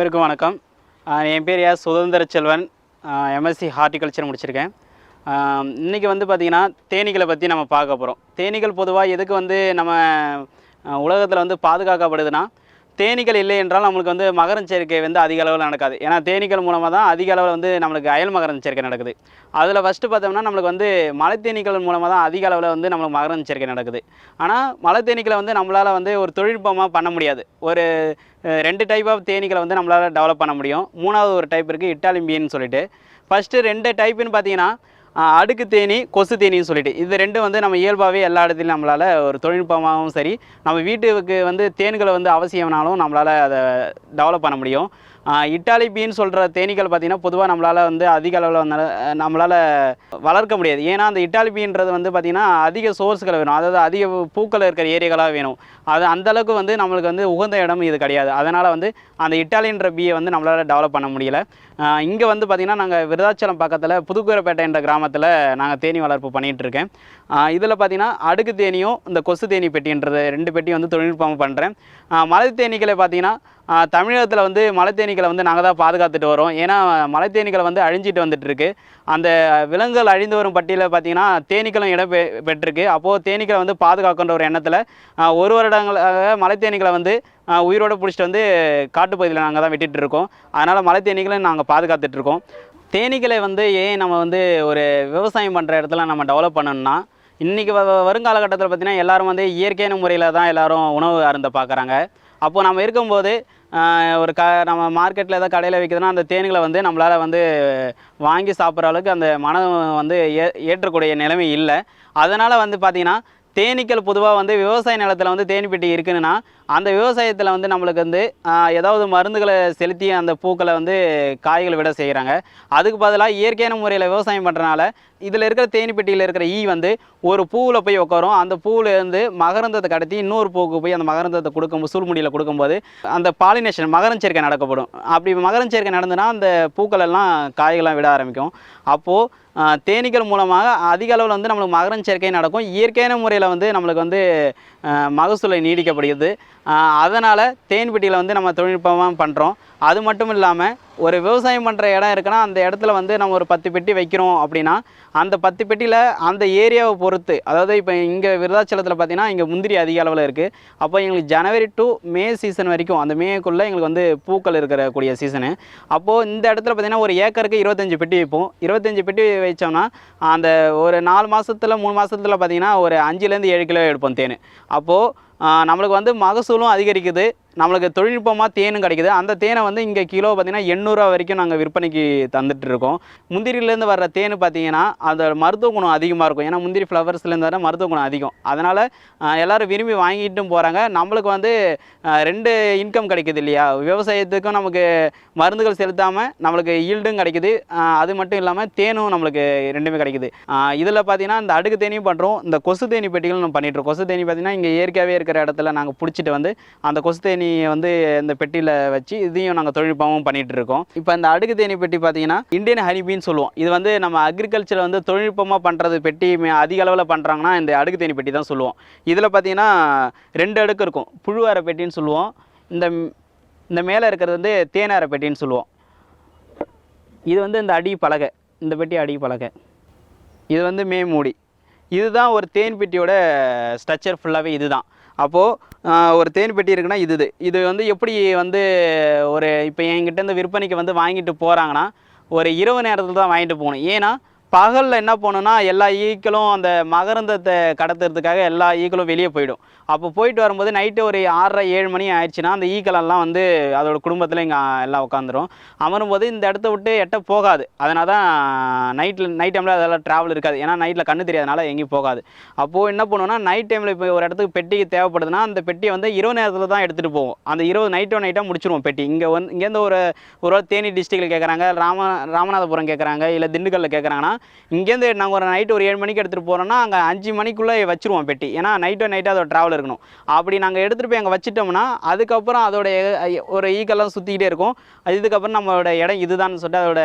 அனைவருக்கும் வணக்கம். என் பேர் சுதந்திர செல்வன். எம்எஸ்சி ஹார்டிகல்ச்சர் முடிச்சிருக்கேன். இன்றைக்கி வந்து பார்த்திங்கன்னா தேனீக்களை பற்றி நம்ம பார்க்க போகிறோம். தேனீக்கள் பொதுவாக எதுக்கு வந்து நம்ம உலகத்தில் வந்து பாதுகாக்கப்படுதுன்னா, தேனீக்கள் இல்லை என்றால் நம்மளுக்கு வந்து மகரந்த சேர்க்கை வந்து அதிக அளவில் நடக்காது. ஏன்னா தேனீக்கள் மூலமாக தான் அதிக அளவில் வந்து நம்மளுக்கு அயல் மகரந்த சேர்க்கை நடக்குது. அதில் ஃபஸ்ட்டு பார்த்தோம்னா நம்மளுக்கு வந்து மலை தேனீக்கள் மூலமாக தான் அதிக அளவில் வந்து நம்மளுக்கு மகரந்த சேர்க்கை நடக்குது. ஆனால் மலை தேனீக்களை வந்து நம்மளால் வந்து ஒரு தொழில்நுட்பமாக பண்ண முடியாது. ஒரு 2 டைப் ஆஃப் தேனீக்களை வந்து நம்மளால் டெவலப் பண்ண முடியும். 3வது ஒரு டைப் இருக்குது, இட்டாலியன் பீன்னு சொல்லிட்டு. ஃபஸ்ட்டு 2 டைப்புன்னு பார்த்தீங்கன்னா அடுக்கு தேனி, கொசு தேனின்னு சொல்லிட்டு இது 2 வந்து நம்ம இயல்பாகவே எல்லா இடத்துலையும் நம்மளால் ஒரு தொழில்நுட்பமாகவும் சரி, நம்ம வீட்டுக்கு வந்து தேன்களை வந்து அவசியம்னாலும் நம்மளால் அதை டெவலப் பண்ண முடியும். இட்டாலி பீன்னு சொல்கிற தேனீக்கள் பார்த்திங்கன்னா பொதுவாக நம்மளால் வந்து அதிக அளவில் நம்மளால் வளர்க்க முடியாது. ஏன்னா அந்த இட்டாலி பீன்றது வந்து பார்த்திங்கன்னா அதிக சோர்ஸ்களை வேணும், அதாவது அதிக பூக்கள் இருக்கிற ஏரியாக்களாக வேணும். அது அந்தளவுக்கு வந்து நம்மளுக்கு வந்து உகந்த இடம் இது கிடையாது. அதனால் வந்து அந்த இட்டாலியன்ற பீயை வந்து நம்மளால் டெவலப் பண்ண முடியலை. இங்கே வந்து பார்த்திங்கன்னா நாங்கள் விருதாச்சலம் பக்கத்தில் புதுக்கூரப்பேட்டை என்ற கிராமத்தில் நாங்கள் தேனி வளர்ப்பு பண்ணிகிட்ருக்கேன். இதில் பார்த்திங்கன்னா அடுக்கு தேனியும் இந்த கொசு தேனி பெட்டின்றது 2 பெட்டியும் வந்து தொழில்நுட்பமாக பண்ணுறேன். மலை தேனீக்களை பார்த்திங்கன்னா தமிழகத்தில் வந்து மலை தேனீக்களை வந்து நாங்கள் தான் பாதுகாத்துட்டு வரோம். ஏன்னா மலை தேனீக்களை வந்து அழிஞ்சிட்டு வந்துட்டுருக்கு. அந்த விலங்குகள் அழிந்து வரும் பட்டியலில் பார்த்திங்கன்னா தேனீக்களும் இடம் பெற்றிருக்கு. அப்போது தேனீக்களை வந்து பாதுகாக்கின்ற ஒரு எண்ணத்தில் 1 வருடங்களாக மலை தேனீக்களை வந்து உயிரோடு பிடிச்சிட்டு வந்து காட்டுப்பகுதியில் நாங்கள் தான் விட்டுட்டுருக்கோம். அதனால் மலை தேனீக்களை நாங்கள் பாதுகாத்துட்ருக்கோம். தேனீக்களை வந்து ஏன் நம்ம வந்து ஒரு விவசாயம் பண்ணுற இடத்துல நம்ம டெவலப் பண்ணணும்னா, இன்றைக்கி வருங்காலகட்டத்தில் பார்த்திங்கன்னா எல்லோரும் வந்து இயற்கையான முறையில் தான் எல்லோரும் உணவு அருந்த பார்க்குறாங்க. அப்போது நம்ம இருக்கும்போது ஒரு நம்ம மார்க்கெட்டில் ஏதாவது கடையில் விற்கிதுன்னா அந்த தேன்களை வந்து நம்மளால் வந்து வாங்கி சாப்பிட்ற அளவுக்கு அந்த மனம் வந்து ஏற்றக்கூடிய நிலைமை இல்லை. அதனால் வந்து பார்த்திங்கன்னா தேனீக்கள் பொதுவாக வந்து விவசாய நிலத்தில் வந்து தேனி பெட்டி இருக்குதுன்னா அந்த விவசாயத்தில் வந்து நம்மளுக்கு வந்து ஏதாவது மருந்துகளை செலுத்தி அந்த பூக்களை வந்து காய்களை விட செய்கிறாங்க. அதுக்கு பதிலாக இயற்கையான முறையில் விவசாயம் பண்ணுறனால இதில் இருக்கிற தேனி பெட்டியில் இருக்கிற வந்து ஒரு பூவில் போய் உட்காரும். அந்த பூவிலேருந்து மகரந்தத்தை கடத்தி இன்னொரு பூவுக்கு போய் அந்த மகரந்தத்தை கொடுக்கும்போது சூழ்முடியில் கொடுக்கும்போது அந்த பாலினேஷன் மகரந்த சேர்க்கை நடக்கப்படும். அப்படி மகரந்த சேர்க்கை நடந்துன்னா அந்த பூக்கள் எல்லாம் காய்களாக விட ஆரம்பிக்கும். அப்போது தேனீக்கள் மூலமாக அதிக அளவில் வந்து நம்மளுக்கு மகரந்த சேர்க்கை நடக்கும். இயற்கையான முறையில் வந்து நம்மளுக்கு வந்து மகசூலை நீடிக்கப்படுகிறது. அதனால் தேன் பெட்டியில் வந்து நம்ம தொழில்நுட்பமாக பண்ணுறோம். அது மட்டும் இல்லாமல் ஒரு விவசாயம் பண்ணுற இடம் இருக்குன்னா அந்த இடத்துல வந்து நம்ம ஒரு 10 பெட்டி வைக்கிறோம் அப்படின்னா அந்த 10 பெட்டியில் அந்த ஏரியாவை பொறுத்து, அதாவது இப்போ இங்கே விருதாச்சலத்தில் பார்த்திங்கன்னா இங்கே முந்திரி அதிக அளவில் இருக்குது. அப்போ எங்களுக்கு ஜனவரி டு மே சீசன் வரைக்கும் அந்த மேக்குள்ளே எங்களுக்கு வந்து பூக்கள் இருக்கக்கூடிய சீசனு. அப்போது இந்த இடத்துல பார்த்திங்கன்னா ஒரு ஏக்கருக்கு 25 பெட்டி வைப்போம். 25 பெட்டி வச்சோம்னா அந்த ஒரு 4 மாதத்தில் 3 மாதத்தில் பார்த்திங்கன்னா ஒரு 5லேருந்து 7 கிலோ எடுப்போம் தேன். அப்போது நம்மளுக்கு வந்து மகசூலும் அதிகரிக்குது, நம்மளுக்கு தொழில்நுட்பமாக தேனும் கிடைக்குது. அந்த தேனை வந்து இங்கே கிலோ பார்த்திங்கன்னா 800 ரூபா வரைக்கும் நாங்கள் விற்பனைக்கு தந்துட்டுருக்கோம். முந்திரிலேருந்து வர்ற தேன் பார்த்திங்கன்னா அந்த மருத்துவ குணம் அதிகமாக இருக்கும். ஏன்னா முந்திரி ஃப்ளவர்ஸ்லேருந்து வர மருத்துவ குணம் அதிகம். அதனால் எல்லோரும் விரும்பி வாங்கிட்டும் போகிறாங்க. நம்மளுக்கு வந்து 2 இன்கம் கிடைக்குது இல்லையா, விவசாயத்துக்கும் நமக்கு மருந்துகள் செலுத்தாமல் நம்மளுக்கு ஈல்டும் கிடைக்குது. அது மட்டும் இல்லாமல் தேனும் நம்மளுக்கு 2மே கிடைக்குது. இதில் பார்த்திங்கன்னா இந்த அடுக்கு தேனியும் பண்ணுறோம், இந்த கொசு தேனி பெட்டிகள் நம்ம பண்ணிட்டுருக்கோம். கொசு தேனி பார்த்திங்கன்னா இங்கே இயற்கையாகவே இருக்கிற இடத்துல நாங்கள் பிடிச்சிட்டு வந்து அந்த கொசு தேனி வந்து இந்த பெட்டியில் வச்சு இதையும் நாங்கள் தொழில்நுட்பமும் பண்ணிகிட்டு இருக்கோம். இப்போ இந்த அடுக்கு தேனி பெட்டி பார்த்தீங்கன்னா இந்தியன் ஹனிபீன்னு சொல்லுவோம். இது வந்து நம்ம அக்ரிகல்ச்சர் வந்து தொழில்நுட்பமாக பண்ணுறது பெட்டி அதிக அளவில் பண்ணுறாங்கன்னா இந்த அடுக்கு தேனி பெட்டி தான் சொல்லுவோம். இதில் பார்த்தீங்கன்னா 2 அடுக்கு இருக்கும். புழுவார பெட்டின்னு சொல்லுவோம். இந்த மேலே இருக்கிறது வந்து தேனார பெட்டின்னு சொல்லுவோம். இது வந்து இந்த அடி பலகை, இந்த பெட்டி அடி பலகை. இது வந்து மேமூடி. இதுதான் ஒரு தேன் பெட்டியோட ஸ்ட்ரக்சர் ஃபுல்லாகவே இதுதான். அப்போது ஒரு தேன் பெட்டி இருக்குன்னா இது வந்து எப்படி வந்து ஒரு இப்போ என்கிட்ட இந்த விற்பனைக்கு வந்து வாங்கிட்டு போகிறாங்கன்னா ஒரு இரவு நேரத்தில் தான் வாங்கிட்டு போகணும். ஏன்னா பகலில் என்ன போகணுன்னா எல்லா ஈக்களும் அந்த மகரந்தத்தை கடத்துறதுக்காக எல்லா ஈக்களும் வெளியே போயிடும். அப்போ போயிட்டு வரும்போது நைட்டு ஒரு 6:30-7 மணி ஆயிடுச்சுன்னா அந்த ஈக்களெல்லாம் வந்து அதோட குடும்பத்தில் இங்கே எல்லாம் உட்காந்துரும். அமரும்போது இந்த இடத்த விட்டு எட்ட போகாது. அதனால தான் நைட் டைமில் அதெல்லாம் ட்ராவல் இருக்காது. ஏன்னா நைட்டில் கண்ணு தெரியாதனால எங்கேயும் போகாது. அப்போது என்ன பண்ணுவோன்னா நைட் டைமில் இப்போ ஒரு இடத்துக்கு பெட்டிக்கு தேவைப்படுதுன்னா அந்த பெட்டியை வந்து இரவு நேரத்தில் தான் எடுத்துகிட்டு போவோம். அந்த நைட்டாக முடிச்சிருவோம் பெட்டி. இங்கேருந்து ஒரு தேனி டிஸ்ட்ரிக்டில் கேட்குறாங்க, ராமநாதபுரம் கேட்குறாங்க, இல்லை திண்டுக்கல்லில் கேட்குறாங்கன்னா இங்கேருந்து நாங்கள் ஒரு நைட்டு ஒரு 7 மணிக்கு எடுத்துகிட்டு போகிறோன்னா அங்கே 5 மணிக்குள்ளே வச்சுருவோம் பெட்டி. ஏன்னா நைட்டு அதோட ட்ராவல் இருக்கணும். அப்படி நாங்கள் எடுத்துகிட்டு போய் அங்கே வச்சுட்டோம்னா அதுக்கப்புறம் அதோட ஒரு ஈக்கெல்லாம் சுற்றிக்கிட்டே இருக்கும். இதுக்கப்புறம் நம்மளோட இடம் இதுதான் சொல்லிட்டு அதோட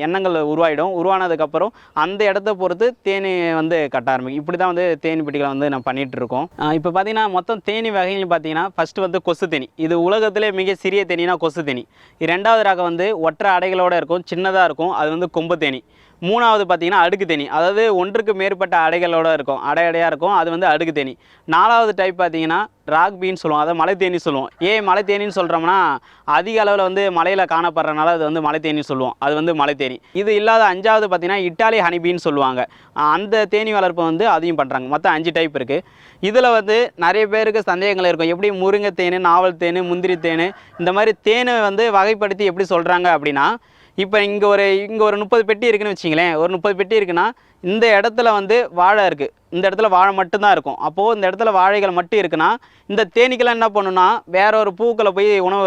எண்ணங்கள் உருவாயிடும். உருவானதுக்கப்புறம் அந்த இடத்த பொறுத்து தேனி வந்து கட்ட ஆரம்பிக்கும். இப்படி தான் வந்து தேனி பெட்டிகளை வந்து நம்ம பண்ணிகிட்டு இருக்கோம். இப்போ பார்த்தீங்கன்னா மொத்தம் தேனி வகைகள் பார்த்தீங்கன்னா ஃபஸ்ட்டு வந்து கொசு தேனி. இது உலகத்திலே மிக சிறிய தேனினா கொசு தேனி. இரண்டாவது ரகம் வந்து ஒற்றை அடைகளோடு இருக்கும், சின்னதாக இருக்கும், அது வந்து கொம்பு தேனி. மூணாவது பார்த்தீங்கன்னா அடுக்கு தேனி, அதாவது ஒன்றுக்கு மேற்பட்ட அடைகளோடு இருக்கும், அடையாக இருக்கும், அது வந்து அடுக்கு தேனி. நாலாவது டைப் பார்த்தீங்கன்னா ராக் பீன்னு சொல்லுவோம், அதை மலை தேனி சொல்லுவோம். ஏன் மலை தேனின்னு சொல்கிறோம்னா அதிக அளவில் வந்து மலையில் காணப்படுறதுனால அது வந்து மலை தேனி சொல்லுவோம், அது வந்து மலை தேனி. இது இல்லாத அஞ்சாவது பார்த்தீங்கன்னா இட்டாலி ஹனிபீன்னு சொல்லுவாங்க. அந்த தேனி வளர்ப்பு வந்து அதையும் பண்ணுறாங்க. மொத்தம் 5 டைப் இருக்குது. இதில் வந்து நிறைய பேருக்கு சந்தேகங்கள் இருக்கும், எப்படி முருங்கை தேன், நாவல் தேன், முந்திரி தேன், இந்த மாதிரி தேனை வந்து வகைப்படுத்தி எப்படி சொல்கிறாங்க அப்படின்னா, இப்போ இங்கே ஒரு 30 பெட்டி இருக்குதுன்னு வச்சிங்களேன். ஒரு 30 பெட்டி இருக்குன்னா இந்த இடத்துல வந்து வாழை இருக்குது, இந்த இடத்துல வாழை மட்டும்தான் இருக்கும். அப்போது இந்த இடத்துல வாழைகள் மட்டும் இருக்குன்னா இந்த தேனீக்கெல்லாம் என்ன பண்ணுன்னா வேற ஒரு பூக்களை போய் உணவு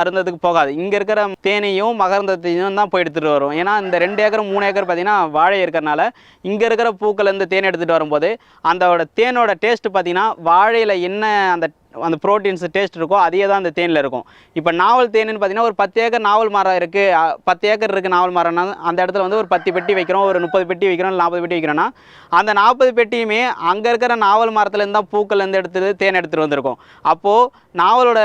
அருந்ததுக்கு போகாது. இங்கே இருக்கிற தேனையும் மகரந்தத்தையும் தான் போய் எடுத்துகிட்டு வரும். ஏன்னா இந்த 2 ஏக்கர் 3 ஏக்கர் பார்த்திங்கன்னா வாழை இருக்கிறனால இங்கே இருக்கிற பூக்கள்லேருந்து தேன் எடுத்துகிட்டு வரும்போது அதோட தேனோட டேஸ்ட்டு பார்த்திங்கன்னா வாழையில் என்ன அந்த ப்ரோட்டீன்ஸ் டேஸ்ட் இருக்கோ அதே தான் அந்த தேனில் இருக்கும். இப்போ நாவல் தேனுன்னு பார்த்தீங்கன்னா ஒரு 10 ஏக்கர் நாவல் மரம் இருக்குது, 10 ஏக்கர் இருக்குது நாவல் மரம்னா அந்த இடத்துல வந்து ஒரு 10 பெட்டி வைக்கிறோம், ஒரு 30 பெட்டி வைக்கிறோம், 40 பெட்டி வைக்கிறோன்னா அந்த 40 பெட்டியுமே அங்கே இருக்கிற நாவல் மரத்துலேருந்து தான் பூக்கள்லேருந்து தேன் எடுத்துகிட்டு வந்திருக்கும். அப்போது நாவலோட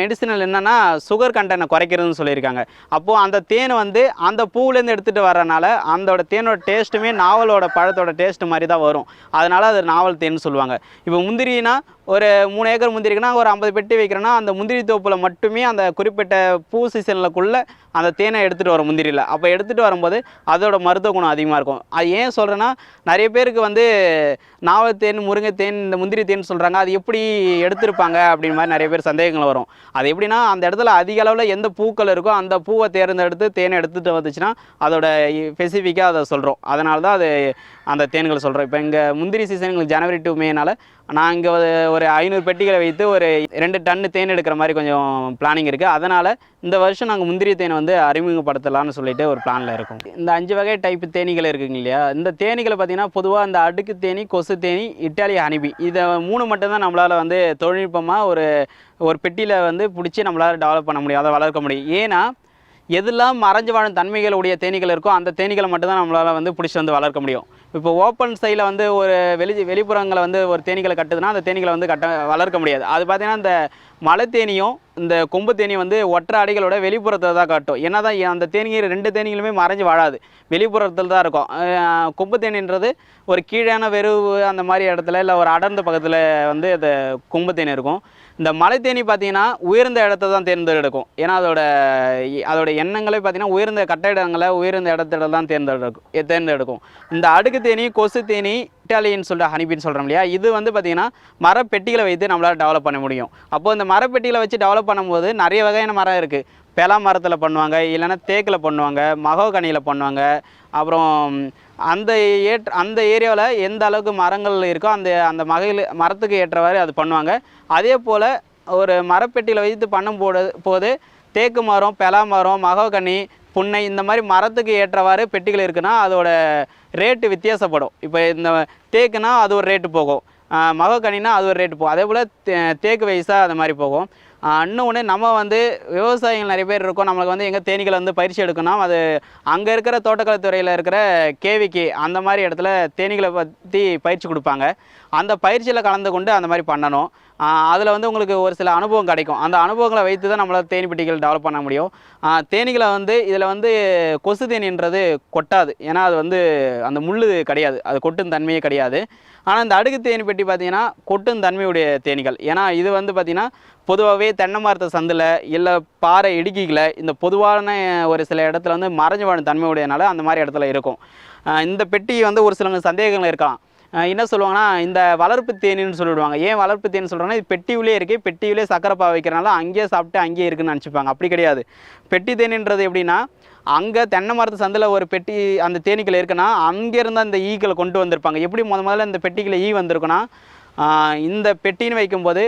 மெடிசினல் என்னென்னா சுகர் கண்டென்ட்டை குறைக்கிறதுன்னு சொல்லியிருக்காங்க. அப்போது அந்த தேன் வந்து அந்த பூவிலேருந்து எடுத்துகிட்டு வரனால அதோட தேனோட டேஸ்ட்டுமே நாவலோட பழத்தோட டேஸ்ட்டு மாதிரி தான் வரும். அதனால் அது நாவல் தேன்னு சொல்லுவாங்க. இப்போ முந்திரினா ஒரு 3 ஏக்கர் முந்திரி இருக்குன்னா ஒரு 50 பெட்டி வைக்கிறோன்னா அந்த முந்திரி தோப்பில் மட்டுமே அந்த குறிப்பிட்ட பூ சீசனுக்குள்ளே அந்த தேனை எடுத்துகிட்டு வரும் முந்திரியில். அப்போ எடுத்துகிட்டு வரும்போது அதோட மருத்துவ குணம் அதிகமாக இருக்கும். அது ஏன் சொல்கிறேன்னா நிறைய பேருக்கு வந்து நாவல் தேன், முருங்கை தேன், இந்த முந்திரி தேன் சொல்கிறாங்க, அது எப்படி எடுத்திருப்பாங்க அப்படின்னு மாதிரி நிறைய பேர் சந்தேகங்கள் வரும். அது எப்படின்னா அந்த இடத்துல அதிக அளவில் எந்த பூக்கள் இருக்கோ அந்த பூவை தேர்ந்தெடுத்து தேனை எடுத்துகிட்டு வந்துச்சுன்னா அதோட ஸ்பெசிஃபிக்காக அதை சொல்கிறோம். அதனால தான் அது அந்த தேன்கள் சொல்கிறோம். இப்போ இங்கே முந்திரி சீசன் எங்களுக்கு ஜனவரி டு மேனால் நான் இங்கே ஒரு 500 பெட்டிகளை வைத்து ஒரு 2 டன்னு தேன் எடுக்கிற மாதிரி கொஞ்சம் பிளானிங் இருக்குது. அதனால் இந்த வருஷம் நாங்கள் முந்திரி தேனை வந்து அறிமுகப்படுத்தலாம்னு சொல்லிட்டு ஒரு பிளானில் இருக்கோம். இந்த 5 வகை டைப்பு தேனீகள் இருக்குங்க இல்லையா, இந்த தேனீகளை பார்த்திங்கன்னா பொதுவாக இந்த அடுக்கு தேனி, கொசு தேனி, இட்டாலி ஹனிபி, இதை 3 மட்டும்தான் நம்மளால் வந்து தொழில்நுட்பமாக ஒரு பெட்டியில் வந்து பிடிச்சி நம்மளால் டெவலப் பண்ண முடியும், அதை வளர்க்க முடியும். ஏன்னா எதெல்லாம் மறைஞ்சு வாழும் தன்மைகளுடைய தேனீகள் இருக்கோ அந்த தேனீகளை மட்டும்தான் நம்மளால் வந்து பிடிச்சி வந்து வளர்க்க முடியும். இப்போ ஓப்பன் சைடில் வந்து ஒரு வெளிப்புறங்களை வந்து ஒரு தேனீகளை கட்டுதுன்னா அந்த தேனீகளை வந்து வளர்க்க முடியாது. அது பார்த்திங்கன்னா இந்த மலை தேனியும் இந்த கொம்பு தேனியும் வந்து ஒற்றை அடைகளோட வெளிப்புறத்தில் தான் காட்டும். ஏன்னா தான் அந்த தேனீகள் 2 தேனீகளுமே மறைஞ்சு வாழாது, வெளிப்புறத்தில் தான் இருக்கும். கொம்பு தேனின்றது ஒரு கீழான வெறுவு அந்த மாதிரி இடத்துல இல்லை ஒரு அடர்ந்த பக்கத்தில் வந்து அந்த கொம்பு தேனி இருக்கும். இந்த மலை தேனி பார்த்திங்கன்னா உயர்ந்த இடத்த தான் தேர்ந்தெடுக்கும். ஏன்னா அதோட எண்ணங்களே பார்த்திங்கன்னா உயர்ந்த கட்டிடங்களை உயர்ந்த இடத்துல தான் தேர்ந்தெடுக்கும். இந்த அடுக்கு தேனி, கொசு தேனி, இட்டாலியன் சொல்கிற ஹனிபின்னு சொல்கிறோம் இல்லையா, இது வந்து பார்த்திங்கன்னா மரப்பெட்டிகளை வைத்து நம்மளால் டெவலப் பண்ண முடியும். அப்போது இந்த மரப்பெட்டிகளை வச்சு டெவலப் பண்ணும்போது நிறைய வகையான மரம் இருக்குது. பெலா மரத்தில் பண்ணுவாங்க, இல்லைன்னா தேக்கில் பண்ணுவாங்க, மகோகனியில் பண்ணுவாங்க. அப்புறம் அந்த ஏரியாவில் எந்த அளவுக்கு மரங்கள் இருக்கோ அந்த மரத்துக்கு ஏற்றவாறு அது பண்ணுவாங்க. அதே போல் ஒரு மரப்பெட்டியில் வைத்து போது தேக்கு மரம், பெலா மரம், மகோகனி, புன்னை இந்த மாதிரி மரத்துக்கு ஏற்றவாறு பெட்டிகள் இருக்குன்னா அதோட ரேட்டு வித்தியாசப்படும். இப்போ இந்த தேக்குனா அது ஒரு ரேட்டு போகும், மகோகனினா அது ஒரு ரேட்டு போகும். அதே போல் தேக்கு வயசாக அது மாதிரி போகும். இன்னொன்று நம்ம வந்து விவசாயிகள் நிறைய பேர் இருக்கோம், நம்மளுக்கு வந்து எங்கள் தேனீகளை வந்து பயிற்சி எடுக்கணும், அது அங்கே இருக்கிற தோட்டக்கலைத்துறையில் இருக்கிற கேவிக்கு அந்த மாதிரி இடத்துல தேனீகளை பற்றி பயிற்சி கொடுப்பாங்க. அந்த பயிற்சியில் கலந்து கொண்டு அந்த மாதிரி பண்ணணும். அதில் வந்து உங்களுக்கு ஒரு சில அனுபவம் கிடைக்கும். அந்த அனுபவங்களை வைத்து தான் நம்மளால் தேனி பெட்டிகள் டெவலப் பண்ண முடியும். தேனீகளை வந்து இதில் வந்து கொசு தேனின்றது கொட்டாது, ஏன்னா அது வந்து அந்த முள் கிடையாது, அது கொட்டும் தன்மையே கிடையாது. ஆனால் இந்த அடுக்கு தேனி பெட்டி பார்த்திங்கன்னா கொட்டும் தன்மையுடைய தேனீகள். ஏன்னா இது வந்து பார்த்திங்கன்னா பொதுவாகவே தென்னை மரத்தை சந்தில் இல்லை பாறை இடுக்கிகளை இந்த பொதுவான ஒரு சில இடத்துல வந்து மறைஞ்சு வாழும் தன்மையுடையனால அந்த மாதிரி இடத்துல இருக்கும். இந்த பெட்டி வந்து ஒரு சில சந்தேகங்கள் இருக்கலாம். என்ன சொல்லுவாங்கன்னா இந்த வளர்ப்பு தேனின்னு சொல்லிவிடுவாங்க. ஏன் வளர்ப்பு தேனி சொல்கிறாங்கன்னா இது பெட்டியுள்ளே இருக்குது, பெட்டியுள்ளே சக்கரைப்பா வைக்கிறனால அங்கேயே சாப்பிட்டு அங்கேயே இருக்குன்னு நினச்சிப்பாங்க. அப்படி கிடையாது. பெட்டி தேனின்றது எப்படின்னா அங்கே தென்னை மரத்து சந்தில் ஒரு பெட்டி அந்த தேனீக்கள் இருக்குன்னா அங்கேருந்து அந்த ஈக்களை கொண்டு வந்திருப்பாங்க. எப்படி முதல்ல இந்த பெட்டிக்குள்ள ஈ வந்திருக்குன்னா இந்த பெட்டின்னு வைக்கும்போது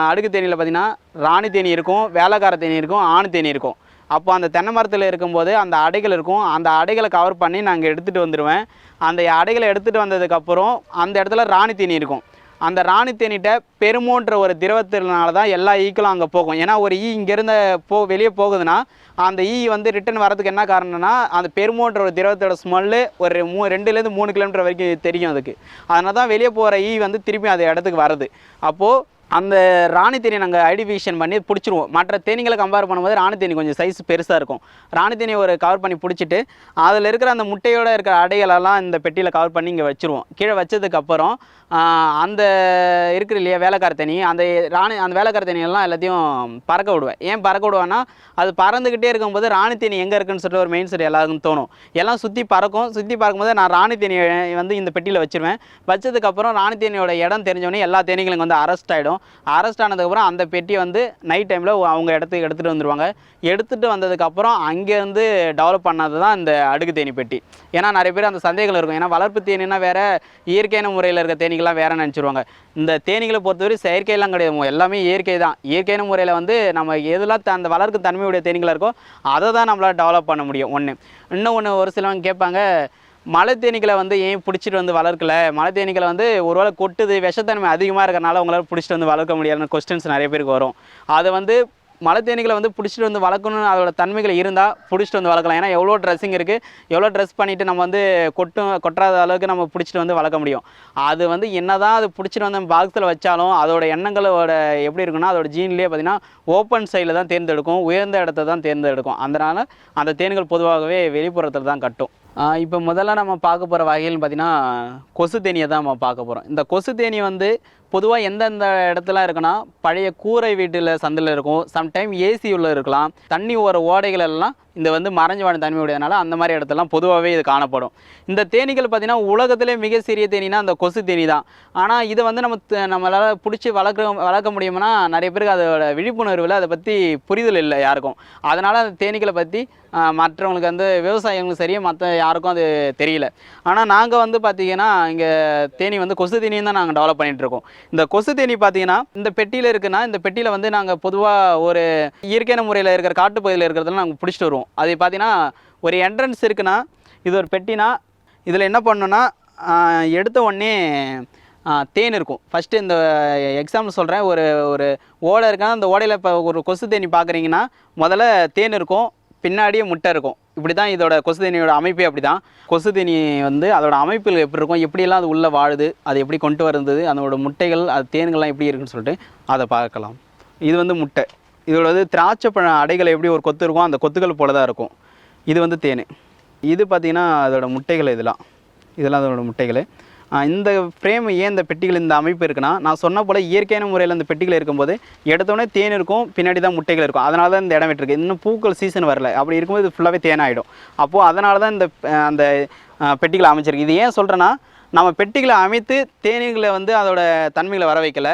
அடுக்கு தேனியில் பார்த்திங்கன்னா ராணி தேனி இருக்கும், வேலைக்கார தேனி இருக்கும், ஆண் தேனி இருக்கும். அப்போ அந்த தென்னை மரத்தில் இருக்கும்போது அந்த அடைகள் இருக்கும், அந்த அடைகளை கவர் பண்ணி நாங்கள் எடுத்துகிட்டு வந்துடுவேன். அந்த அடைகளை எடுத்துகிட்டு வந்ததுக்கப்புறம் அந்த இடத்துல ராணி தீனி இருக்கும். அந்த ராணி தேனீட்ட பெருமோன்ற ஒரு திரவத்தினால தான் எல்லா ஈக்களும் அங்கே போகும். ஏன்னா ஒரு ஈ இங்கேருந்து வெளியே போகுதுன்னா அந்த ஈ வந்து ரிட்டன் வரதுக்கு என்ன காரணம்னா அந்த பெருமோன்ற ஒரு திரவத்தோட ஸ்மெல்லு ஒரு 2லேருந்து 3 கிலோமீட்டர் வரைக்கும் தெரியும் அதுக்கு. அதனால தான் வெளியே போகிற ஈ வந்து திருப்பி அந்த இடத்துக்கு வருது. அப்போது அந்த ராணி தேனி நாங்கள் ஐடென்டிஃபிகேஷன் பண்ணி பிடிச்சிருவோம். மற்ற தேனிகளை கம்பேர் பண்ணும்போது ராணி தேனி கொஞ்சம் சைஸ் பெருசாக இருக்கும். ராணி தேனியை ஒரு கவர் பண்ணி பிடிச்சிட்டு அதில் இருக்கிற அந்த முட்டையோடு இருக்கிற அடைகளெல்லாம் இந்த பெட்டியில் கவர் பண்ணி இங்கே வச்சுருவோம். கீழே வச்சதுக்கப்புறம் அந்த இருக்கிற இல்லையா வேலைக்கார தேனி, அந்த வேலைக்கார தேனியெல்லாம் எல்லாத்தையும் பறக்க விடுவேன். ஏன் பறக்க விடுவேன்னா அது பறந்துக்கிட்டே இருக்கும்போது ராணி தேனி எங்கே இருக்குன்னு சொல்லிட்டு ஒரு மெயின் செட் எல்லாருக்கும் தோணும். எல்லாம் சுற்றி பறக்கும். சுற்றி பறக்கும்போது நான் ராணி தேனியை வந்து இந்த பெட்டியில் வச்சுருவேன். வச்சதுக்கப்புறம் ராணி தேனியோட இடம் தெரிஞ்சோடனே எல்லா தேனிகளும் வந்து அரெஸ்ட் ஆகிடும். அரெஸ்ட் ஆனதுக்கப்புறம் அந்த பெட்டியை வந்து நைட் டைமில் அவங்க இடத்துக்கு எடுத்துகிட்டு வந்துடுவாங்க. எடுத்துகிட்டு வந்ததுக்கப்புறம் அங்கேருந்து டெவலப் பண்ணது தான் இந்த அடுக்கு தேனி பெட்டி. ஏன்னா நிறைய பேர் அந்த சந்தேகங்கள் இருக்கும். ஏன்னா வளர்ப்பு தேனின்னா வேறு, இயற்கையான முறையில் இருக்க தேனிகள்லாம் வேறு நினச்சிருவாங்க. இந்த தேனிகளை பொறுத்தவரை செயற்கையெல்லாம் கிடையாது, எல்லாமே இயற்கை தான். இயற்கையான முறையில் வந்து நம்ம எதெல்லாம் அந்த வளர்க்கு தன்மையுடைய தேனிகளாக இருக்கோ அதை தான் நம்மளால் டெவலப் பண்ண முடியும். இன்னொன்று ஒரு சிலவங்க கேட்பாங்க, மலை தேனீக்களை வந்து ஏன் பிடிச்சிட்டு வந்து வளர்க்கல, மலை தேனீக்களை வந்து ஒருவேளை கொட்டுது, விஷத்தன்மை அதிகமாக இருக்கிறனால உங்களால் பிடிச்சிட்டு வந்து வளர்க்க முடியாதுன்னு கொஸ்டின்ஸ் நிறைய பேருக்கு வரும். அதை வந்து மலை தேனீக்களை வந்து பிடிச்சிட்டு வந்து வளர்க்கணும்னு அதோட தன்மைகள் இருந்தால் பிடிச்சிட்டு வந்து வளர்க்கலாம். ஏன்னா எவ்வளோ ட்ரெஸ்ஸிங் இருக்குது, எவ்வளோ ட்ரெஸ் பண்ணிவிட்டு நம்ம வந்து கொட்டாத அளவுக்கு நம்ம பிடிச்சிட்டு வந்து வளர்க்க முடியும். அது வந்து என்ன தான் அது பிடிச்சிட்டு வந்து பாக்ஸில் வச்சாலும் அதோட எண்ணங்களோட எப்படி இருக்குன்னா அதோட ஜீன்லேயே பார்த்திங்கன்னா ஓப்பன் சைடில் தான் தேர்ந்தெடுக்கும், உயர்ந்த இடத்த தான் தேர்ந்தெடுக்கும். அதனால் அந்த தேன்கள் பொதுவாகவே வெளிப்புறத்தில் தான் கட்டும். இப்போ முதல்ல நம்ம பார்க்க போகிற வகைகள்னு பார்த்திங்கன்னா கொசு தேனியை தான் நம்ம பார்க்க போகிறோம். இந்த கொசு தேனி வந்து பொதுவாக எந்தெந்த இடத்துல இருக்குன்னா பழைய கூரை வீட்டில் சந்தில் இருக்கும், சம்டைம் ஏசி உள்ள இருக்கலாம், தண்ணி ஓர ஓடைகள் எல்லாம் இந்த வந்து மறைஞ்சு வாழ தன்மை உடையதுனால அந்த மாதிரி இடத்துலாம் பொதுவாகவே இது காணப்படும். இந்த தேனீகள் பார்த்திங்கன்னா உலகத்திலே மிக சிறிய தேனினா அந்த கொசு தேனி தான். ஆனால் இதை வந்து நம்மளால் பிடிச்சி வளர்க்க முடியும்னா நிறைய பேருக்கு அதோட விழிப்புணர்வில் அதை பற்றி புரிதல் இல்லை யாருக்கும். அதனால் அந்த தேனீக்களை பற்றி மற்றவங்களுக்கு வந்து விவசாயிகளுக்கும் சரியாக மற்ற யாருக்கும் அது தெரியல. ஆனால் நாங்கள் வந்து பார்த்திங்கன்னா இங்கே தேனி வந்து கொசு தேனியும் தான் நாங்கள் டெவலப் பண்ணிகிட்ருக்கோம். இந்த கொசு தேனி பார்த்திங்கன்னா இந்த பெட்டியில் இருக்குன்னா இந்த பெட்டியில் வந்து நாங்கள் பொதுவாக ஒரு இயற்கையான முறையில் இருக்கிற காட்டுப்பகுதியில் இருக்கிறதெல்லாம் நாங்கள் பிடிச்சிட்டு வருவோம். அது பார்த்திங்கன்னா ஒரு என்ட்ரன்ஸ் இருக்குன்னா இது ஒரு பெட்டினா இதில் என்ன பண்ணணுன்னா எடுத்த உடனே தேன் இருக்கும். ஃபஸ்ட்டு இந்த எக்ஸாம்பிள் சொல்கிறேன், ஒரு ஓடை இருக்குன்னா அந்த ஓடையில் இப்போ ஒரு கொசு தேனி பார்க்குறீங்கன்னா முதல்ல தேன் இருக்கும், பின்னாடியே முட்டை இருக்கும். இப்படி தான் இதோட கொசு தேனியோட அமைப்பே அப்படி தான். கொசு தேனி வந்து அதோட அமைப்பில் எப்படி இருக்கும், எப்படியெல்லாம் அது உள்ளே வாழுது, அது எப்படி கொண்டு வருது, அதோட முட்டைகள் அது தேன்கள்லாம் எப்படி இருக்குன்னு சொல்லிட்டு அதை பார்க்கலாம். இது வந்து முட்டை. இதோட வந்து திராட்சை பழ அடைகள் எப்படி ஒரு கொத்து இருக்கும் அந்த கொத்துக்கள் போல தான் இருக்கும். இது வந்து தேன். இது பார்த்திங்கன்னா அதோட முட்டைகள். இதெல்லாம் அதோட முட்டைகள். இந்த ஃப்ரேம் ஏன் இந்த பெட்டிகள் இந்த அமைப்பு இருக்குன்னா நான் சொன்ன போல் இயற்கையான முறையில் இந்த பெட்டிகள் இருக்கும்போது எடுத்தோடனே தேன் இருக்கும், பின்னாடி தான் முட்டைகள் இருக்கும். அதனால தான் இந்த இடம் விட்டுருக்கு. இன்னும் பூக்கள் சீசன் வரல, அப்படி இருக்கும்போது இது ஃபுல்லாகவே தேனாகிடும். அப்போது அதனால தான் அந்த பெட்டிகளை அமைச்சிருக்கு. இது ஏன் சொல்கிறேன்னா நம்ம பெட்டிகளை அமைத்து தேனீகளை வந்து அதோட தன்மைகளை வர வைக்கலை.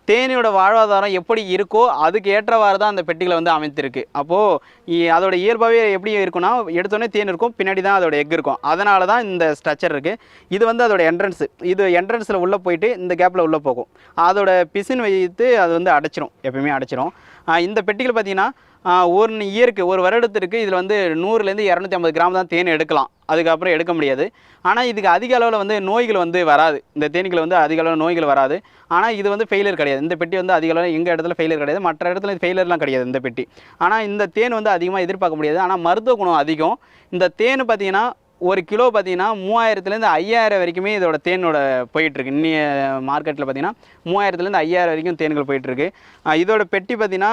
தேனியோட வாழ்வாதாரம் எப்படி இருக்கோ அதுக்கு ஏற்றவாறு தான் அந்த பெட்டிகளை வந்து அமைத்திருக்கு. அப்போது அதோட இயல்பாகவே எப்படி இருக்குன்னா எடுத்தோடனே தேன் இருக்கும், பின்னாடி தான் அதோட எக் இருக்கும். அதனால தான் இந்த ஸ்ட்ரக்சர் இருக்குது. இது வந்து அதோட என்ட்ரன்ஸு. இது என்ட்ரன்ஸில் உள்ளே போயிட்டு இந்த கேப்பில் உள்ளே போகும். அதோட பிசின் வைத்து அது வந்து அடைச்சிரும், எப்பயுமே அடைச்சிரும். இந்த பெட்டிகள் பார்த்திங்கன்னா ஒரு வருடத்திற்கு இதில் வந்து 100லேருந்து 250 கிராம் தான் தேன் எடுக்கலாம், அதுக்கப்புறம் எடுக்க முடியாது. ஆனால் இதுக்கு அதிக அளவில் வந்து நோய்கள் வந்து வராது. இந்த தேனீக்கள் வந்து அதிக அளவில் நோய்கள் வராது. ஆனால் இது வந்து ஃபெயிலியர் கிடையாது. இந்த பெட்டி வந்து அதிக அளவில் எங்கள் இடத்துல ஃபெயிலியர் கிடையாது, மற்ற இடத்துல ஃபெயிலியர்லாம் கிடையாது இந்த பெட்டி. ஆனால் இந்த தேன் வந்து அதிகமாக எதிர்பார்க்க முடியாது. ஆனால் மருத்துவ குணம் அதிகம். இந்த தேன் பார்த்திங்கன்னா ஒரு கிலோ பார்த்திங்கன்னா 3000லேருந்து 5000 வரைக்குமே இதோட தேனோட போயிட்டுருக்கு. இன்னைய மார்க்கெட்டில் பார்த்திங்கன்னா 3000லேருந்து 5000 வரைக்கும் தேன்கள் போயிட்டுருக்கு. இதோட பெட்டி பார்த்திங்கன்னா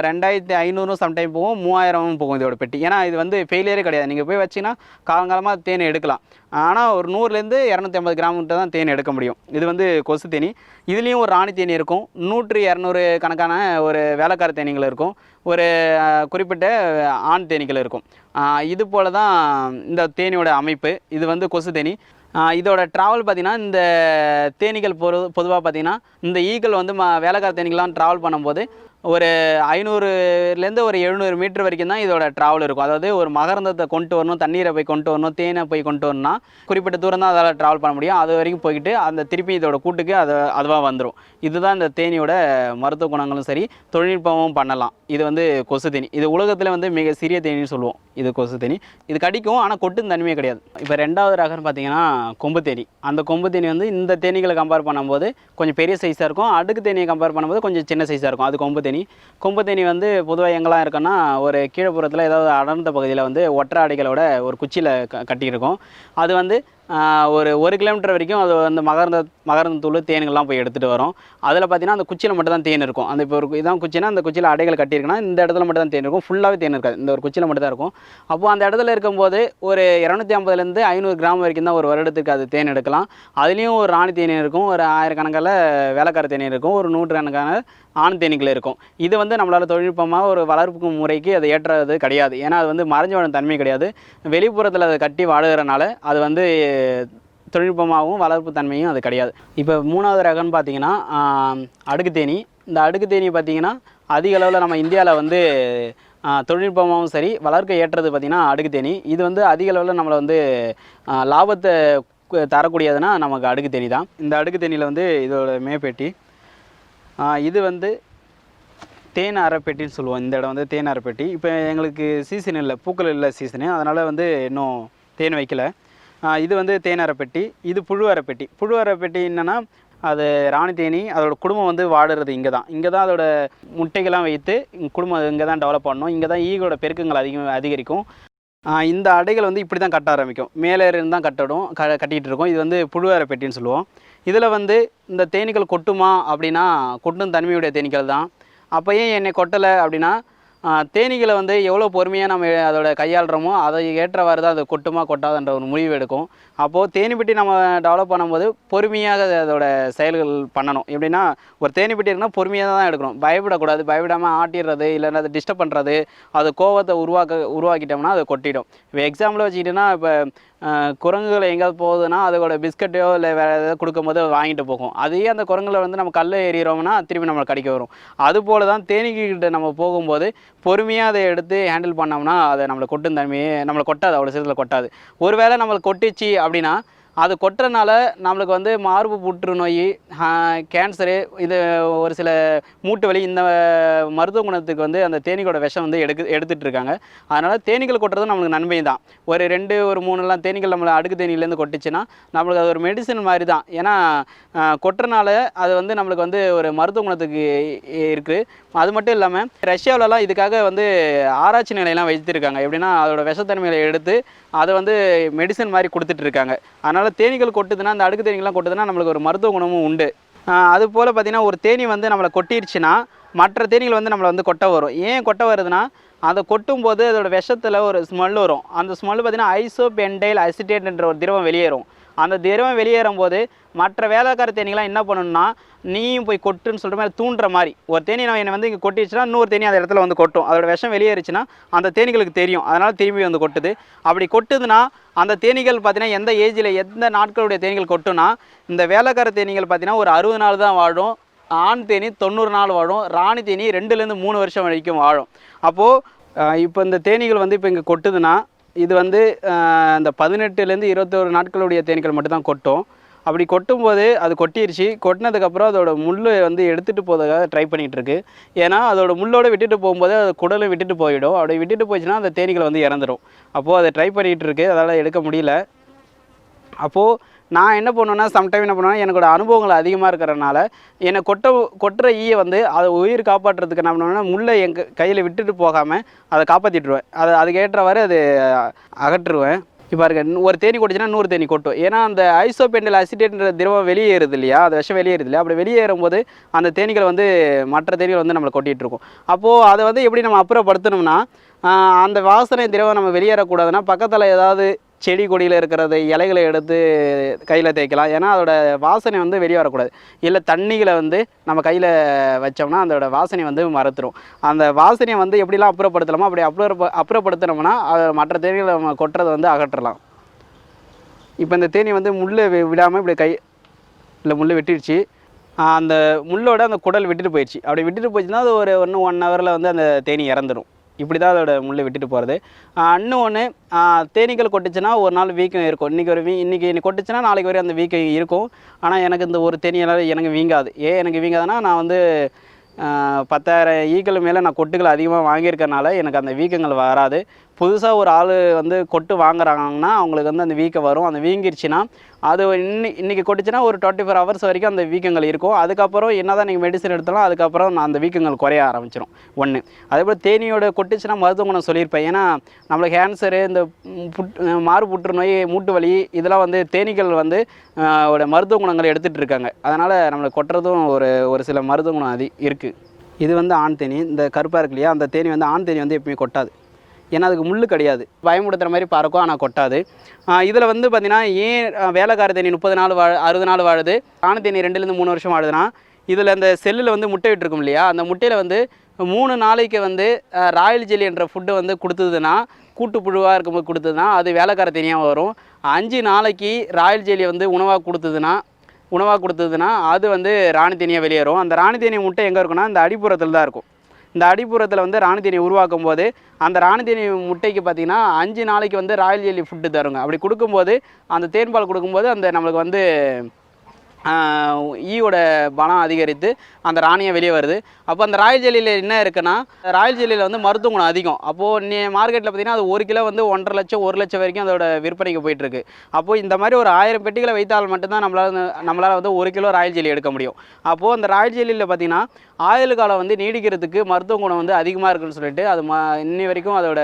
2500 சம்டைம் போகும், 3000 போகும் இதோட பெட்டி. ஏன்னா இது வந்து ஃபெயிலியரே கிடையாது. நீங்கள் போய் வச்சிங்கன்னா காலங்காலமாக தேன் எடுக்கலாம். ஆனால் ஒரு 100லேருந்து 250 கிராம் கிட்ட தான் தேன் எடுக்க முடியும். இது வந்து கொசு தேனி. இதுலேயும் ஒரு ராணி தேனி இருக்கும், 100 200 கணக்கான ஒரு வேலைக்கார தேனீகள் இருக்கும், ஒரு குறிப்பிட்ட ஆண் தேனீகள் இருக்கும். இது போல் தான் இந்த தேனியோட அமைப்பு. இது வந்து கொசு தேனி. இதோட ட்ராவல் பார்த்திங்கன்னா இந்த தேனீகள் பொதுவாக பார்த்திங்கன்னா இந்த ஈக்கள் வந்து வேலைக்கார தேனீகள்லாம் ட்ராவல் பண்ணும்போது ஒரு 500லேருந்து ஒரு 700 மீட்டர் வரைக்கும் தான் இதோட ட்ராவல் இருக்கும். அதாவது ஒரு மகரந்தத்தை கொண்டு வரணும், தண்ணீரை போய் கொண்டு வரணும், தேனை போய் கொண்டு வரணும்னா குறிப்பிட்ட தூரம் தான் அதால் ட்ராவல் பண்ண முடியும். அது வரைக்கும் போய்கிட்டு அந்த திருப்பி இதோட கூட்டுக்கு அதுவாக வந்துடும். இதுதான் இந்த தேனியோட மருத்துவ குணங்களும் சரி, தொழில்நுட்பமும் பண்ணலாம். இது வந்து கொசு தேனி. இது உலகத்தில் வந்து மிக சிறிய தேனின்னு சொல்லுவோம். இது கொசு தேனி. இது கடிக்கும், ஆனால் கொட்டும் தன்மையே கிடையாது. இப்போ 2வது ரகம்னு பார்த்தீங்கன்னா கொம்பு தேனி. அந்த கொம்பு தேனி வந்து இந்த தேனிகளை கம்பேர் பண்ணும்போது கொஞ்சம் பெரிய சைஸாக இருக்கும். அடுக்கு தேனியை கம்பேர் பண்ணும்போது கொஞ்சம் சின்ன சைஸாக இருக்கும். அது கொம்பு தேனி. கொம்பு தேனி வந்து பொதுவாக எங்கெல்லாம் இருக்குன்னா, ஒரு கீழப்புறத்தில் ஏதாவது அடர்ந்த பகுதியில் வந்து ஒற்றை அடைகளோட ஒரு குச்சியில் கட்டியிருக்கும். அது வந்து ஒரு கிலோமீட்டர் வரைக்கும் அது வந்து மகரந்த தூள் தேன்கள்லாம் போய் எடுத்துகிட்டு வரும். அதில் பார்த்தீங்கன்னா அந்த குச்சியில் மட்டும் தான் தேன் இருக்கும். அந்த இப்போ இதான் குச்சினா அந்த குச்சியில் அடைகள் கட்டியிருக்குன்னா இந்த இடத்துல மட்டும் தான் தேன் இருக்கும். ஃபுல்லாகவே தேன் இருக்காது. இந்த ஒரு குச்சியில் மட்டும் தான் இருக்கும். அப்போது அந்த இடத்துல இருக்கும்போது ஒரு 250லேருந்து 500 கிராம் வரைக்கும் தான் ஒரு வருடத்துக்கு அது தேன் எடுக்கலாம். அதுலேயும் ஒரு ராணி தேனி இருக்கும், ஒரு 1000 கணக்கில் வேலைக்கார தேனி இருக்கும், ஒரு 100 கணக்கான ஆண் தேனீக்கள் இருக்கும். இது வந்து நம்மளால் தொழில்நுட்பமாக ஒரு வளர்ப்பு முறைக்கு அதை ஏற்றது கிடையாது. ஏன்னா அது வந்து மறைஞ்சு வாழும் தன்மை கிடையாது. வெளிப்புறத்தில் அதை கட்டி வாழுகிறனால அது வந்து தொழில்நுட்பமாகவும் வளர்ப்பு தன்மையும் அது கிடையாது. இப்போ 3வது ரகம்னு பார்த்தீங்கன்னா அடுக்கு தேனி. இந்த அடுக்கு தேனி பார்த்திங்கன்னா அதிக அளவில் நம்ம இந்தியாவில் வந்து தொழில்நுட்பமாகவும் சரி வளர்க்க ஏற்றது பார்த்திங்கன்னா அடுக்கு தேனி. இது வந்து அதிக அளவில் நம்மளை வந்து லாபத்தை தரக்கூடியதுன்னா நமக்கு அடுக்கு தேனி தான். இந்த அடுக்கு தேனியில் வந்து இதோட மேப்பேட்டி. இது வந்து தேன் அரைப்பெட்டின்னு சொல்லுவோம். இந்த இடம் வந்து தேன் அரைப்பெட்டி. இப்போ எங்களுக்கு சீசன் இல்லை, பூக்கள் இல்லை சீசனு, அதனால் வந்து இன்னும் தேன் வைக்கல. இது வந்து தேன் அரைப்பெட்டி. இது புழு அரைப்பெட்டி. புழு அரைப்பெட்டி என்னென்னா அது ராணி தேனி. அதோட குடும்பம் வந்து வாடுறது இங்கே தான் அதோட முட்டைகள்லாம் வைத்து குடும்பம் இங்கே தான் டெவலப் பண்ணணும். இங்கே தான் ஈகளோட பெருக்கங்கள் அதிகரிக்கும். இந்த அடைகள் வந்து இப்படி தான் கட்ட ஆரம்பிக்கும். மேலே இருந்து தான் கட்டிகிட்டு இருக்கும். இது வந்து புழு அரைப்பெட்டின்னு சொல்லுவோம். இதில் வந்து இந்த தேனீக்கள் கொட்டுமா அப்படின்னா கொட்டும் தன்மையுடைய தேனீக்கள் தான். அப்போ ஏன் என்னை கொட்டலை அப்படின்னா தேனீகளை வந்து எவ்வளோ பொறுமையாக நம்ம அதோட கையாளுறோமோ அதை ஏற்றவாறு தான் அது கொட்டுமா கொட்டாதுன்ற ஒரு முடிவு எடுக்கும். அப்போது தேனிப்பெட்டி நம்ம டெவலப் பண்ணும்போது பொறுமையாக அதோட செயல்கள் பண்ணணும். எப்படின்னா ஒரு தேனிப்பெட்டி இருக்குன்னா பொறுமையாக தான் எடுக்கணும். பயப்படக்கூடாது. பயப்படாமல் ஆட்டிடுறது இல்லைன்னா அதை டிஸ்டர்ப் பண்ணுறது, அது கோவத்தை உருவாக்கிட்டோம்னா அதை கொட்டிடும். இப்போ எக்ஸாம்பிள் வச்சுக்கிட்டோன்னா இப்போ குரங்குகள் எங்கேயாவது போகுதுன்னா அதோட பிஸ்கட்டையோ இல்லை வேறு ஏதாவது கொடுக்கும்போது வாங்கிட்டு போகும். அதையே அந்த குரங்குகளை வந்து நம்ம கல்லை ஏறிடுறோம்னா திரும்பி நம்மளை கடிக்க வரும். அதுபோல் தான் தேனீக்கிட்ட நம்ம போகும்போது பொறுமையாக அதை எடுத்து ஹேண்டில் பண்ணோம்னா அதை நம்மளை கொட்டும் தன்மையே நம்மளை கொட்டாது, அவ்வளோ சீக்கிரத்தில் கொட்டாது. ஒருவேளை நம்மளுக்கு கொட்டிச்சு அப்படின்னா அது கொட்டுறனால நம்மளுக்கு வந்து மார்பு புற்றுநோய், கேன்சரு, இது ஒரு சில மூட்டு வலி, இந்த மருத்துவ குணத்துக்கு வந்து அந்த தேனீகளோட விஷம் வந்து எடுத்துகிட்டு இருக்காங்க. அதனால் தேனீகள் கொட்டுறது நம்மளுக்கு நன்மை தான். ஒரு 2 ஒரு 3 தேனீகள் நம்மளை அடுக்கு தேனியிலேருந்து கொட்டுச்சுன்னா நம்மளுக்கு அது ஒரு மெடிசன் மாதிரி தான். ஏன்னா கொட்டுறனால அது வந்து நம்மளுக்கு வந்து ஒரு மருத்துவ குணத்துக்கு இருக்குது. அது மட்டும் இல்லாமல் ரஷ்யாவிலலாம் இதுக்காக வந்து ஆராய்ச்சி நிலையெல்லாம் வைத்திருக்காங்க. எப்படின்னா அதோட விஷத்தன்மைகளை எடுத்து அதை வந்து மெடிசன் மாதிரி கொடுத்துட்ருக்காங்க. அதனால் தேனீகள் கொட்டுதுன்னா அந்த அடுக்கு தேனீகள்லாம் கொட்டுதுன்னா நம்மளுக்கு ஒரு மருத்துவ குணமும் உண்டு. அதுபோல் பார்த்திங்கன்னா ஒரு தேனி வந்து நம்மளை கொட்டிடுச்சுன்னா மற்ற தேனீகள் வந்து நம்மளை வந்து கொட்ட வரும். ஏன் கொட்ட வருதுன்னா அதை கொட்டும்போது அதோட விஷத்தில் ஒரு ஸ்மெல் வரும். அந்த ஸ்மெல் பார்த்திங்கன்னா ஐசோபென்டைல் அசிட்டேட்ன்ற ஒரு திரவம் வெளியேறும். அந்த திரவம் வெளியேறும் போது மற்ற வேலைக்கார தேனீகளாம் என்ன பண்ணணும்னா நீயும் போய் கொட்டுன்னு சொல்கிற மாதிரி தூண்டுற மாதிரி ஒரு தேனி என்னை வந்து இங்கே கொட்டிடுச்சுன்னா இன்னொரு தேனி அந்த இடத்துல வந்து கொட்டும். அதோட விஷம் வெளியேறிச்சுன்னா அந்த தேனீகளுக்கு தெரியும். அதனால் திரும்பி வந்து கொட்டுது. அப்படி கொட்டுதுன்னா அந்த தேனீகள் பார்த்திங்கன்னா எந்த ஏஜில் எந்த நாட்களுடைய தேனீகள் கொட்டுனா இந்த வேலைக்கார தேனீகள் பார்த்திங்கன்னா ஒரு 60 நாள் தான் வாழும். ஆண் தேனி 90 நாள் வாழும். ராணி தேனி 2லேருந்து 3 வருஷம் வரைக்கும் வாழும். அப்போது இப்போ இந்த தேனீகள் வந்து இப்போ இங்கே கொட்டுதுன்னா இது வந்து இந்த 18லேருந்து 21 நாட்களுடைய தேனீக்கள் மட்டும்தான் கொட்டும். அப்படி கொட்டும்போது அது கொட்டிருச்சு. கொட்டினதுக்கப்புறம் அதோட முள் வந்து எடுத்துகிட்டு போகிறதுக்காக ட்ரை பண்ணிகிட்ருக்கு. ஏன்னா அதோட முள்ளோடு விட்டுட்டு போகும்போது அது குடலை விட்டுட்டு போயிடும். அப்படி விட்டுட்டு போயிடுச்சுன்னா அந்த தேனீகள் வந்து இறந்துடும். அப்போது அதை ட்ரை பண்ணிகிட்டு இருக்கு. அதால் எடுக்க முடியல. அப்போது நான் என்ன பண்ணுவேன்னா சம்டைம் என்ன பண்ணுவேன்னா என்னோட அனுபவங்கள் அதிகமாக இருக்கிறனால என்னை கொட்டுற ஈயை வந்து அதை உயிர் காப்பாற்றுறதுக்கு என்ன பண்ணுவேன்னா முள்ளை எங்கள் கையில் விட்டுட்டு போகாமல் அதை காப்பாற்றிட்டுருவேன். அதுக்கு ஏற்றவாறு அது அகற்றுவேன். இப்போ இருக்க ஒரு தேனி கொட்டுச்சுன்னா 100 தேனி கொட்டும். ஏன்னா அந்த ஐசோபென்டைல் அசிட்டேட்ன்ற திரவம் வெளியேறுது இல்லையா, அது விஷம் வெளியேறுது இல்லையா, அப்படி வெளியேறும்போது அந்த தேனீகள் வந்து மற்ற தேனீகள் வந்து நம்மளை கொட்டிகிட்டு இருக்கும். அப்போது அதை வந்து எப்படி நம்ம அப்புறப்படுத்தணும்னா அந்த வாசனை திரவம் நம்ம வெளியேறக்கூடாதுன்னா பக்கத்தில் ஏதாவது செடி கொடியில் இருக்கிறது இலைகளை எடுத்து கையில் தேய்க்கலாம். ஏன்னா அதோட வாசனை வந்து வெளியே வரக்கூடாது. இல்லை தண்ணிகளை வந்து நம்ம கையில் வச்சோம்னா அதோட வாசனை வந்து மறத்துடும். அந்த வாசனையை வந்து எப்படிலாம் அப்புறப்படுத்தலாமோ அப்படி அப்புறப்படுத்தினோம்னா அதை மற்ற தேனிகளை நம்ம கொட்டுறதை வந்து அகற்றலாம். இப்போ இந்த தேனி வந்து முள்ளை விடாமல் இப்படி இல்லை முள்ளை வெட்டிடுச்சு. அந்த முள்ளோட அந்த குடல் விட்டுட்டு போயிடுச்சு. அப்படி விட்டுட்டு போச்சுன்னா அது இன்னும் 1 ஹவரில் வந்து அந்த தேனீ இறந்துடும். இப்படி தான் அதோட முள்ளை விட்டுட்டு போகிறது. இன்னொன்று, தேனீக்கள் கொட்டுச்சுன்னா ஒரு நாள் வீக்கம் இருக்கும். இன்றைக்கி கொட்டுச்சுன்னா நாளைக்கு வரையும் அந்த வீக்கம் இருக்கும். ஆனால் எனக்கு இந்த ஒரு தேனீயால் எனக்கு வீங்காது. ஏன் எனக்கு வீங்காதுன்னா, நான் வந்து 10,000 ஈக்கள் மேலே நான் கொட்டுகள் அதிகமாக வாங்கியிருக்கனால எனக்கு அந்த வீக்கங்கள் வராது. புதுசாக ஒரு ஆள் வந்து கொட்டு வாங்குறாங்கன்னா அவங்களுக்கு வந்து அந்த வீக்கம் வரும். அந்த வீங்கிருச்சுன்னா அது இன்றைக்கி கொட்டுச்சுன்னா ஒரு 24 ஹவர்ஸ் வரைக்கும் அந்த வீக்கங்கள் இருக்கும். அதுக்கப்புறம் என்ன தான் நீங்கள் மெடிசன் எடுத்தாலும் அதுக்கப்புறம் அந்த வீக்கங்கள் குறைய ஆரம்பிச்சிடும். ஒன்று, அதேபோல் தேனீயோட கொட்டுச்சுன்னா மருத்துவ குணம் சொல்லியிருப்பேன். ஏன்னா நம்மளுக்கு கேன்சரு, இந்த மாறு புற்றுநோய், மூட்டு வலி, இதெல்லாம் வந்து தேனீக்கள் வந்து மருத்துவ குணங்களை எடுத்துகிட்டு இருக்காங்க. அதனால் நம்மளுக்கு கொட்டுறதும் ஒரு சில மருத்துவ குணம் இருக்குது. இது வந்து ஆண் தேனி. இந்த கருப்பாக இருக்கு இல்லையா, அந்த தேனி வந்து ஆண் தேனி வந்து எப்பவுமே கொட்டாது. ஏன்னா அதுக்கு முள் கிடையாது. பயமுடுத்துகிற மாதிரி பறக்கும், ஆனால் கொட்டாது. இதில் வந்து பார்த்திங்கன்னா, ஏன் வேலைக்கார தேனி 30 நாள் 60 நாள் வாழுது, ஆண் தேனி 2லேருந்து 3 வருஷம் வாழுதுன்னா, இதில் அந்த செல்லில் வந்து முட்டை விட்டுருக்கும் இல்லையா, அந்த முட்டையில் வந்து 3 நாளைக்கு வந்து ராயல் ஜெல்லி என்ற ஃபுட்டு வந்து கொடுத்ததுன்னா, கூட்டு புழுவாக இருக்கும்போது கொடுத்ததுன்னா அது வேலைக்கார தேனியாக வரும். 5 நாளைக்கு ராயல் ஜெல்லியை வந்து உணவாக கொடுத்ததுன்னா அது வந்து ராணி தேனியாக வெளியேறும். அந்த ராணி தேனி முட்டை எங்கே இருக்குன்னா, இந்த அடிப்புறத்தில் தான் இருக்கும். இந்த அடிப்புறத்தில் வந்து ராணி தேனி உருவாக்கும் போது அந்த ராணி தேனி முட்டைக்கு பார்த்திங்கன்னா 5 நாளைக்கு வந்து ராயல் ஜெல்லி ஃபுட்டு தருங்க. அப்படி கொடுக்கும்போது அந்த தேன்பால் கொடுக்கும்போது அந்த நம்மளுக்கு வந்து ஈயோட பலம் அதிகரித்து அந்த ராணியை வெளியே வருது. அப்போ அந்த ராயல் ஜெல்லியில் என்ன இருக்குன்னா, ராயல் ஜெல்லியில் வந்து மருத்துவ குணம் அதிகம். அப்போது மார்க்கெட்டில் பார்த்திங்கன்னா அது 1 கிலோ வந்து 1.5 லட்சம் 1 லட்சம் வரைக்கும் அதோட விற்பனைக்கு போயிட்டுருக்கு. அப்போது இந்த மாதிரி ஒரு 1000 பெட்டிகளை வைத்தால் மட்டும்தான் நம்மளால் வந்து 1 கிலோ ராயல் ஜெல்லி எடுக்க முடியும். அப்போது அந்த ராயல் ஜெல்லியில் பார்த்திங்கன்னா ஆயுள் காலம் வந்து நீடிக்கிறதுக்கு மருத்துவ குணம் வந்து அதிகமாக இருக்குன்னு சொல்லிட்டு அது இன்னி வரைக்கும் அதோட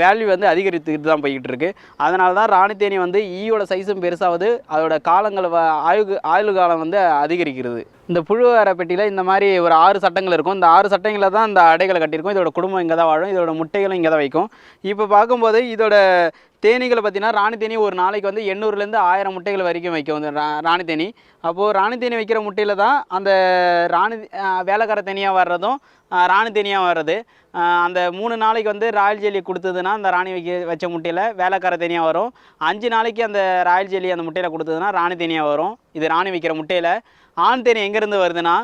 வேல்யூ வந்து அதிகரித்துக்கிட்டு தான் போய்கிட்டு இருக்குது. அதனால தான் ராணி தேனி வந்து ஈயோட சைஸும் பெருசாகுது, அதோட காலங்கள் ஆயுள் காலம் வந்து அதிகரிக்கிறது. இந்த புழு அறை பெட்டியில் இந்த மாதிரி ஒரு 6 சட்டங்கள் இருக்கும். இந்த 6 சட்டங்களில் தான் இந்த அடைகளை கட்டியிருக்கும். இதோட குடும்பம் இங்கே தான் வாழும். இதோட முட்டைகளும் இங்கே தான் வைக்கும். இப்போ பார்க்கும்போது இதோட தேனீகளை பார்த்திங்கன்னா, ராணி தேனி ஒரு நாளைக்கு வந்து 800லேருந்து 1000 முட்டைகள் வரைக்கும் வைக்கும் இந்த ராணி தேனி. அப்போது ராணி தேனி வைக்கிற முட்டையில் தான் அந்த வேலைக்கார தேனியாக வர்றதும் ராணி தேனியாக வர்றது. அந்த 3 நாளைக்கு வந்து ராயல் ஜெல்லி கொடுத்ததுன்னா அந்த ராணி வச்ச முட்டையில் வேலைக்கார தேனியாக வரும். 5 நாளைக்கு அந்த ராயல் ஜெல்லி அந்த முட்டையில் கொடுத்ததுன்னா ராணி தேனியாக வரும். இது ராணி வைக்கிற முட்டையில். ஆண் தேனி எங்கேருந்து வருதுன்னா,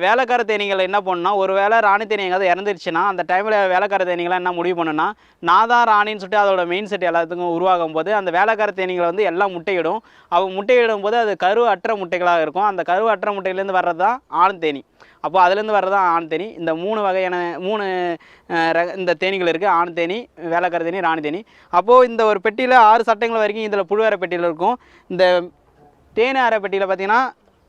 வேலைக்கார தேனீகள் என்ன பண்ணுன்னா, ஒரு வேளை ராணி தேனி எங்கேயாவது இறந்துருச்சுன்னா அந்த டைமில் வேலைக்கார தேனீங்களாம் என்ன முடிவு பண்ணுன்னா, நான் தான் ராணின்னு சொல்லிட்டு அதோட மெயின் செட் எல்லாத்துக்கும் உருவாகும் போது அந்த வேலைக்கார தேனீகளை வந்து எல்லாம் முட்டையிடும். அவங்க முட்டையிடும் போது அது கரு அற்ற முட்டைகளாக இருக்கும். அந்த கரு அற்ற முட்டையிலேருந்து வர்றது தான் ஆண் தேனி. அப்போது அதுலேருந்து வர்றது தான் ஆண் தேனி. இந்த 3 வகையான இந்த தேனீகள் இருக்குது. ஆண் தேனி, வேலைக்கார தேனி, ராணி தேனி. அப்போது இந்த ஒரு பெட்டியில் 6 சட்டங்கள் வரைக்கும் இதில் புழு அறை பெட்டியில் இருக்கும். இந்த தேனி அறை பெட்டியில் பார்த்திங்கன்னா,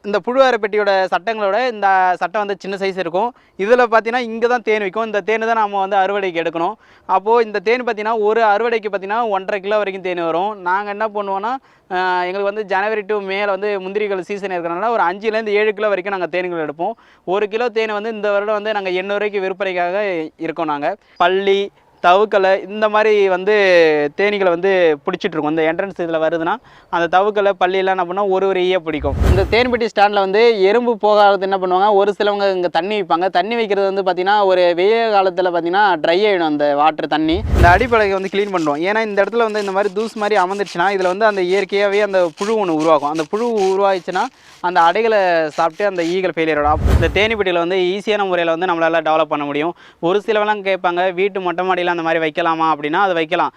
இந்த புழு அறை பெட்டியோட சட்டங்களோட இந்த சட்டம் வந்து சின்ன சைஸ் இருக்கும். இதில் பார்த்தீங்கன்னா இங்கே தான் தேன் வைக்கும். இந்த தேன் தான் நம்ம வந்து அறுவடைக்கு எடுக்கணும். அப்போது இந்த தேன் பார்த்திங்கன்னா ஒரு அறுவடைக்கு பார்த்திங்கன்னா 1.5 கிலோ வரைக்கும் தேன் வரும். நாங்கள் என்ன பண்ணுவோன்னா, எங்களுக்கு வந்து ஜனவரி டு மேல வந்து முந்திரிகள் சீசன் இருக்கிறனால ஒரு 5லேருந்து 7 கிலோ வரைக்கும் நாங்கள் தேன்கள் எடுப்போம். 1 கிலோ தேனை வந்து இந்த வருடம் வந்து நாங்கள் 800 ரூபாய்க்கு விற்பனைக்காக இருக்கோம். நாங்கள் பள்ளி, தவுக்களை இந்த மாதிரி வந்து தேனீகளை வந்து பிடிச்சிட்ருக்கோம். இந்த என்ட்ரன்ஸ் இதில் வருதுன்னா அந்த தவுக்களை பள்ளியெல்லாம் என்ன பண்ணால் ஒரு ஈயை பிடிக்கும். இந்த தேன்பெட்டி ஸ்டாண்டில் வந்து எறும்பு போகாதது என்ன பண்ணுவாங்க, ஒரு சிலவங்க இங்கே தண்ணி வைப்பாங்க. தண்ணி வைக்கிறது வந்து பார்த்திங்கன்னா ஒரு வெயில் காலத்தில் பார்த்திங்கன்னா ட்ரை ஆகிடும் அந்த வாட்டர் தண்ணி. இந்த அடிப்படையை வந்து க்ளீன் பண்ணுறோம். ஏன்னா இந்த இடத்துல வந்து இந்த மாதிரி தூஸ் மாதிரி அமர்ந்துச்சுன்னா இதில் வந்து அந்த இயற்கையாகவே அந்த புழு ஒன்று உருவாகும். அந்த புழு உருவாகிச்சுன்னா அந்த அடைகளை சாப்பிட்டு அந்த ஈகள் ஃபெயிலியர் ஆகும். இந்த தேனிப்பெட்டியில் வந்து ஈஸியான முறையில் வந்து நம்மளால் டெவலப் பண்ண முடியும். ஒரு சிலவெல்லாம் கேட்பாங்க, வீட்டு மொட்டை மாடியில் அந்த மாதிரி வைக்கலாமா அப்படின்னா அது வைக்கலாம்.